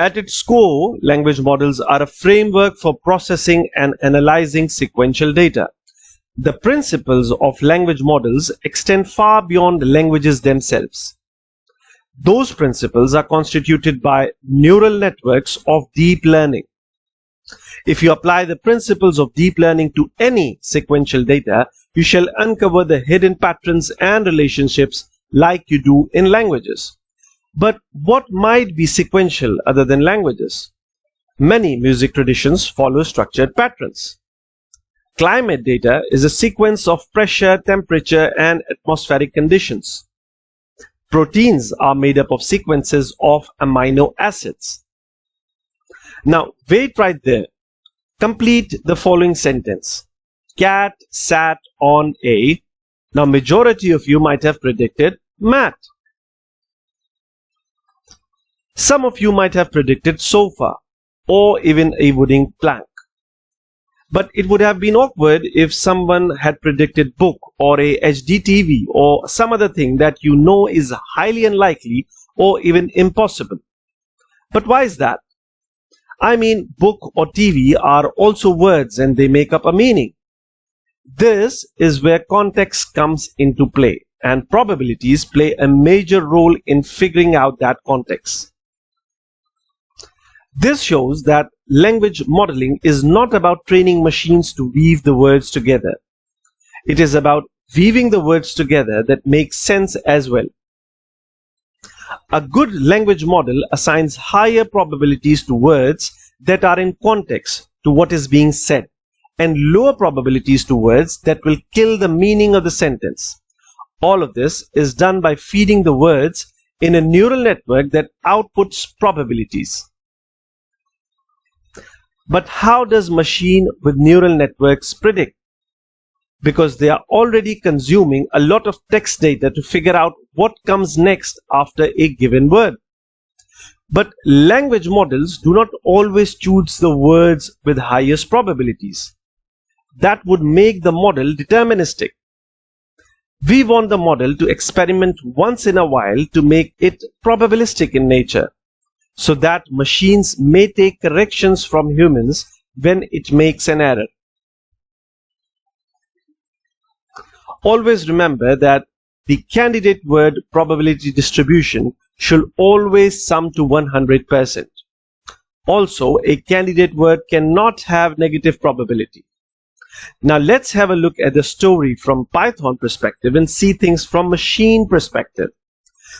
At its core, language models are a framework for processing and analyzing sequential data. The principles of language models extend far beyond languages themselves. Those principles are constituted by neural networks of deep learning. If you apply the principles of deep learning to any sequential data, you shall uncover the hidden patterns and relationships like you do in languages. But what might be sequential other than languages? Many music traditions follow structured patterns. Climate data is a sequence of pressure, temperature, and atmospheric conditions. Proteins are made up of sequences of amino acids. Now, wait right there. Complete the following sentence. Cat sat on a. Now, majority of you might have predicted mat. Some of you might have predicted sofa or even a wooden plank. But it would have been awkward if someone had predicted book or a HDTV or some other thing that you know is highly unlikely or even impossible. But why is that? I mean, book or TV are also words and they make up a meaning. This is where context comes into play, and probabilities play a major role in figuring out that context. This shows that language modeling is not about training machines to weave the words together. It is about weaving the words together that make sense as well. A good language model assigns higher probabilities to words that are in context to what is being said, and lower probabilities to words that will kill the meaning of the sentence. All of this is done by feeding the words in a neural network that outputs probabilities. But how does machine with neural networks predict? Because they are already consuming a lot of text data to figure out what comes next after a given word. But language models do not always choose the words with highest probabilities. That would make the model deterministic. We want the model to experiment once in a while to make it probabilistic in nature, so that machines may take corrections from humans when it makes an error. Always remember that the candidate word probability distribution should always sum to 100%. Also, a candidate word cannot have negative probability. Now let's have a look at the story from Python perspective and see things from machine perspective.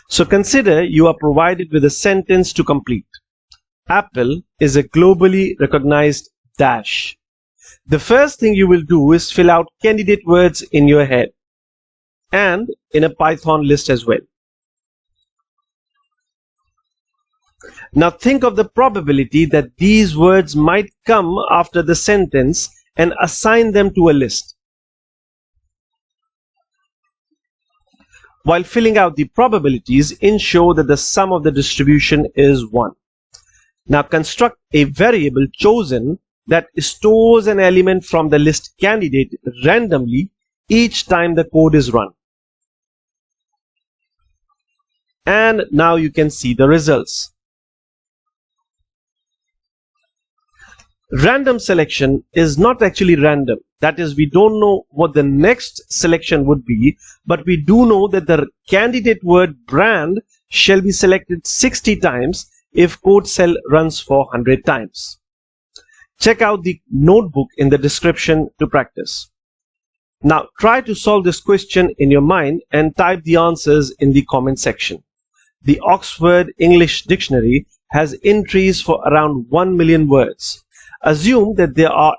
So consider you are provided with a sentence to complete. Apple is a globally recognized dash. The first thing you will do is fill out candidate words in your head and in a Python list as well. Now think of the probability that these words might come after the sentence and assign them to a list. While filling out the probabilities, ensure that the sum of the distribution is 1. Now construct a variable chosen that stores an element from the list candidate randomly each time the code is run. And now you can see the results. Random selection is not actually random. That is, we don't know what the next selection would be, but we do know that the candidate word brand shall be selected 60 times if code cell runs for 100 times. Check out the notebook in the description to practice. Now try to solve this question in your mind and type the answers in the comment section. The Oxford English Dictionary has entries for around 1 million words. Assume that there are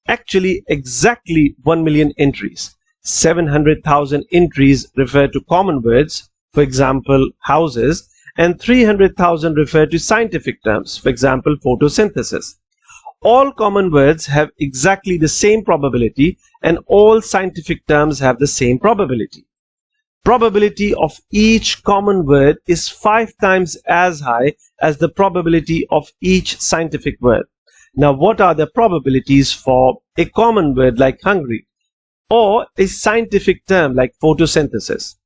actually exactly 1 million entries. 700,000 entries refer to common words, for example, houses, and 300,000 refer to scientific terms, for example, photosynthesis. All common words have exactly the same probability, and all scientific terms have the same probability. Probability of each common word is 5 times as high as the probability of each scientific word. Now, what are the probabilities for a common word like hungry or a scientific term like photosynthesis?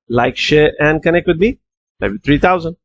Like, share, and connect with me. Maybe 3000.